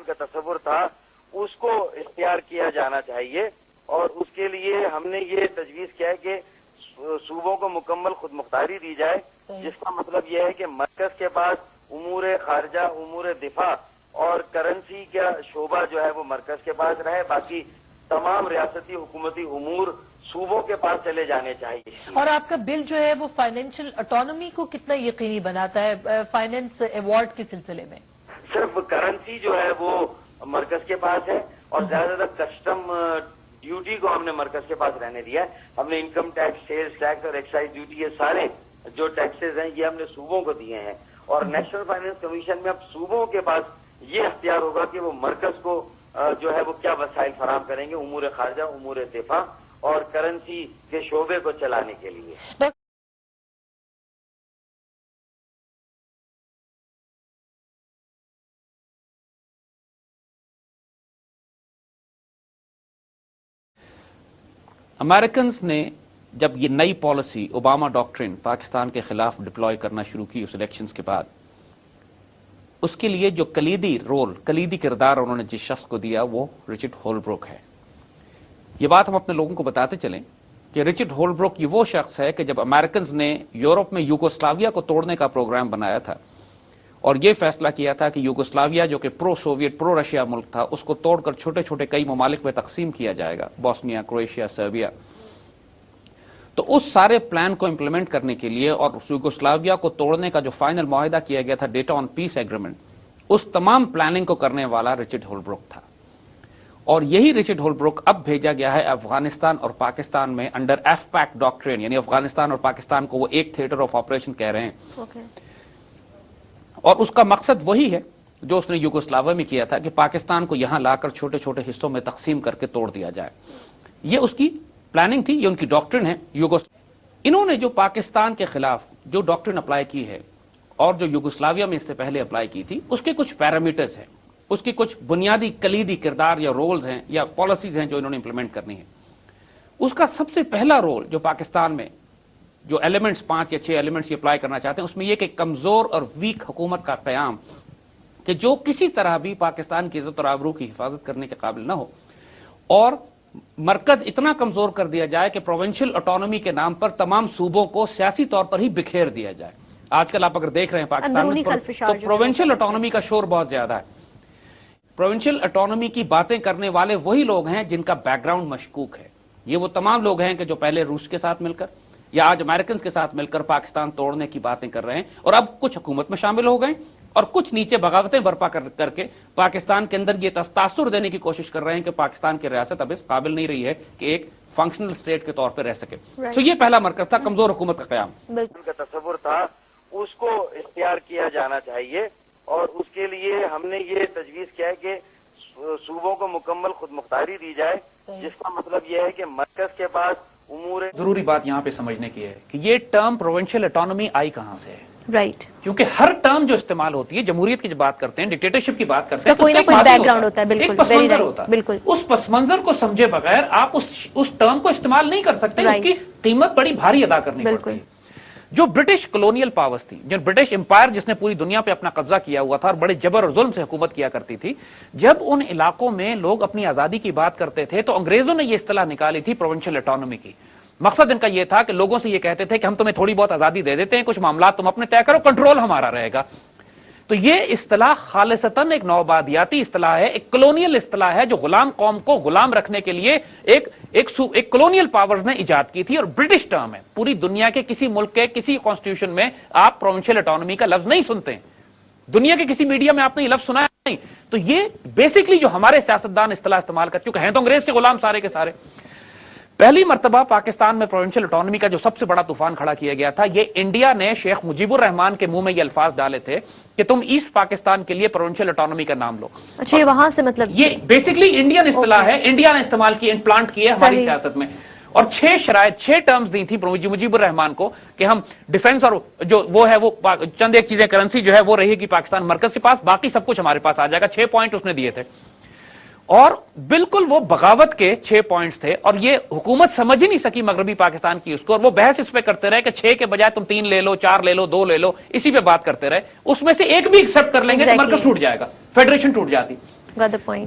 کا تصور تھا اس کو اختیار کیا جانا چاہیے، اور اس کے لیے ہم نے یہ تجویز کیا ہے کہ صوبوں کو مکمل خود مختاری دی جائے، جس کا مطلب یہ ہے کہ مرکز کے پاس امور خارجہ، امور دفاع اور کرنسی کا شعبہ جو ہے وہ مرکز کے پاس رہے، باقی تمام ریاستی حکومتی امور صوبوں کے پاس چلے جانے چاہیے۔ اور آپ کا بل جو ہے وہ فائنینشیل اٹانومی کو کتنا یقینی بناتا ہے فائنینس ایوارڈ کے سلسلے میں؟ صرف کرنسی جو ہے وہ مرکز کے پاس ہے، اور زیادہ تر کسٹم ڈیوٹی کو ہم نے مرکز کے پاس رہنے دیا ہے۔ ہم نے انکم ٹیکس، سیلز ٹیکس اور ایکسائز ڈیوٹی، یہ سارے جو ٹیکسز ہیں یہ ہم نے صوبوں کو دیے ہیں، اور نیشنل فائنانس کمیشن میں اب صوبوں کے پاس یہ اختیار ہوگا کہ وہ مرکز کو جو ہے وہ کیا وسائل فراہم کریں گے امور خارجہ، امور دفاع اور کرنسی کے شعبے کو چلانے کے لیے۔ امریکنز نے جب یہ نئی پالیسی اوباما ڈاکٹرن پاکستان کے خلاف ڈپلوائے کرنا شروع کی اس الیکشنز کے بعد، اس کے لیے جو کلیدی کردار انہوں نے جس شخص کو دیا وہ رچرڈ ہولبروک ہے۔ یہ بات ہم اپنے لوگوں کو بتاتے چلیں کہ رچرڈ ہولبروک یہ وہ شخص ہے کہ جب امریکنز نے یورپ میں یوگوسلاویا کو توڑنے کا پروگرام بنایا تھا اور یہ فیصلہ کیا تھا کہ یوگوسلاویا جو کہ پرو سوویت، پرو رشیا ملک تھا، اس کو توڑ کر چھوٹے چھوٹے کئی ممالک میں تقسیم کیا جائے گا، بوسنیا، کروشیا، سربیا، تو اس سارے پلان کو امپلیمنٹ کرنے کے لیے اور یوگوسلاویا کو توڑنے کا جو فائنل معاہدہ کیا گیا تھا ڈیٹا آن پیس ایگریمنٹ، اس تمام پلاننگ کو کرنے والا رچرڈ ہولبروک تھا۔ اور یہی رچرڈ ہولبروک اب بھیجا گیا ہے افغانستان اور پاکستان میں انڈر ایف پیک ڈاکٹرین، یعنی افغانستان اور پاکستان کو وہ ایک تھیٹر آف آپریشن کہہ رہے ہیں۔ اور اس کا مقصد وہی ہے جو اس نے یوگوسلاویا میں کیا تھا کہ پاکستان کو یہاں لا کر چھوٹے چھوٹے حصوں میں تقسیم کر کے توڑ دیا جائے۔ یہ اس کی پلاننگ تھی، یہ ان کی ڈاکٹرن ہے۔ انہوں نے جو پاکستان کے خلاف جو ڈاکٹرن اپلائی کی ہے اور جو یوگوسلاویا میں اس سے پہلے اپلائی کی تھی، اس کے کچھ پیرامیٹرز ہیں، اس کی کچھ بنیادی کلیدی کردار یا رولز ہیں یا پالیسیز ہیں جو انہوں نے امپلیمنٹ کرنی ہے۔ اس کا سب سے پہلا رول جو پاکستان میں جو ایلیمنٹس 5 یا 6 ایلیمنٹس یہ اپلائی کرنا چاہتے ہیں، اس میں یہ کہ کمزور اور ویک حکومت کا قیام، کہ جو کسی طرح بھی پاکستان کی عزت اور آبرو کی حفاظت کرنے کے قابل نہ ہو، اور مرکز اتنا کمزور کر دیا جائے کہ پروونشل اٹانومی کے نام پر تمام صوبوں کو سیاسی طور پر ہی بکھیر دیا جائے۔ آج کل آپ اگر دیکھ رہے ہیں پاکستان میں تو پروونشل اٹانومی کا شور بہت زیادہ ہے۔ پروونشل اٹانومی کی باتیں کرنے والے وہی لوگ ہیں جن کا بیک گراؤنڈ مشکوک ہے۔ یہ وہ تمام لوگ ہیں کہ جو پہلے روس کے ساتھ مل کر یا آج امریکنز کے ساتھ مل کر پاکستان توڑنے کی باتیں کر رہے ہیں، اور اب کچھ حکومت میں شامل ہو گئے اور کچھ نیچے بغاوتیں برپا کر کے پاکستان کے اندر یہ تاثر دینے کی کوشش کر رہے ہیں کہ پاکستان کی ریاست اب اس قابل نہیں رہی ہے کہ ایک فنکشنل اسٹیٹ کے طور پہ رہ سکے۔ تو یہ پہلا مرکز تھا، کمزور حکومت کا قیام۔ کا تصور تھا اس کو اختیار کیا جانا چاہیے، اور اس کے لیے ہم نے یہ تجویز کیا ہے کہ صوبوں کو مکمل خود مختاری دی جائے، جس کا مطلب یہ ہے کہ مرکز کے پاس امور۔ ضروری بات یہاں پہ سمجھنے کی ہے کہ یہ ٹرم پروونشل اٹانومی آئی کہاں سے ہے؟ رائٹ، کیونکہ ہر ٹرم جو استعمال ہوتی ہے، جمہوریت کی جب بات کرتے ہیں، ڈکٹیٹرشپ کی بات کرتے ہیں، کوئی نہ کوئی بیک گراؤنڈ ہوتا ہے، بالکل ایک پس منظر ہوتا ہے۔ بالکل، اس پس منظر کو سمجھے بغیر آپ اس ٹرم کو استعمال نہیں کر سکتے، اس کی قیمت بڑی بھاری ادا کرنی پڑتی ہے۔ جو برٹش کلونیل پاورز تھی، جو برٹش امپائر جس نے پوری دنیا پہ اپنا قبضہ کیا ہوا تھا اور بڑے جبر اور ظلم سے حکومت کیا کرتی تھی، جب ان علاقوں میں لوگ اپنی آزادی کی بات کرتے تھے تو انگریزوں نے یہ اصطلاح نکالی تھی پروونشل اٹانومی کی۔ مقصد ان کا یہ تھا کہ لوگوں سے یہ کہتے تھے کہ ہم تمہیں تھوڑی بہت آزادی دے دیتے ہیں، کچھ معاملات تم اپنے طے کرو، کنٹرول ہمارا رہے گا۔ تو یہ اصطلاح خالصتاً ایک نوآبادیاتی اصطلاح ہے، ایک کلونیل اصطلاح ہے جو غلام قوم کو غلام رکھنے کے لیے ایک کلونیل پاورز نے ایجاد کی تھی، اور برٹش ٹرم ہے۔ پوری دنیا کے کسی ملک کے کسی کانسٹیٹیوشن میں آپ پروونشل اٹانومی کا لفظ نہیں سنتے ہیں، دنیا کے کسی میڈیا میں آپ نے یہ لفظ سنا نہیں۔ تو یہ بیسکلی جو ہمارے سیاستدان اصطلاح استعمال کر چکے ہیں تو انگریز کے غلام سارے کے سارے۔ پہلی مرتبہ پاکستان میں پروونشل اٹانومی کا جو سب سے بڑا طوفان کھڑا کیا گیا تھا، یہ انڈیا نے شیخ مجیب الرحمان کے منہ میں یہ الفاظ ڈالے تھے کہ تم ایسٹ پاکستان کے لیے پروونشل اٹانومی کا نام لو۔ اچھا، یہ وہاں سے مطلب یہ بیسکلی انڈین اصطلاح ہے، انڈیا نے استعمال کی، امپلانٹ کی ہے ہماری سیاست میں، اور 6 شرائط، 6 ٹرمز دی تھی مجیب الرحمان کو کہ ہم ڈیفنس اور جو وہ ہے وہ چند ایک چیزیں، کرنسی جو ہے وہ رہے گی پاکستان مرکز کے پاس، باقی سب کچھ ہمارے پاس آ جائے گا۔ 6 پوائنٹ اس نے دیے تھے، اور بالکل وہ بغاوت کے 6 پوائنٹس تھے، اور یہ حکومت سمجھ ہی نہیں سکی مغربی پاکستان کی اس کو، اور وہ بحث اس پہ کرتے رہے کہ 6 کے بجائے تم 3 لے لو، 4 لے لو، 2 لے لو، اسی پہ بات کرتے رہے۔ اس میں سے ایک بھی ایکسپٹ کر لیں گے تو مرکز ٹوٹ جائے گا، فیڈریشن ٹوٹ جاتی۔ Got the point.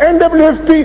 NWFP,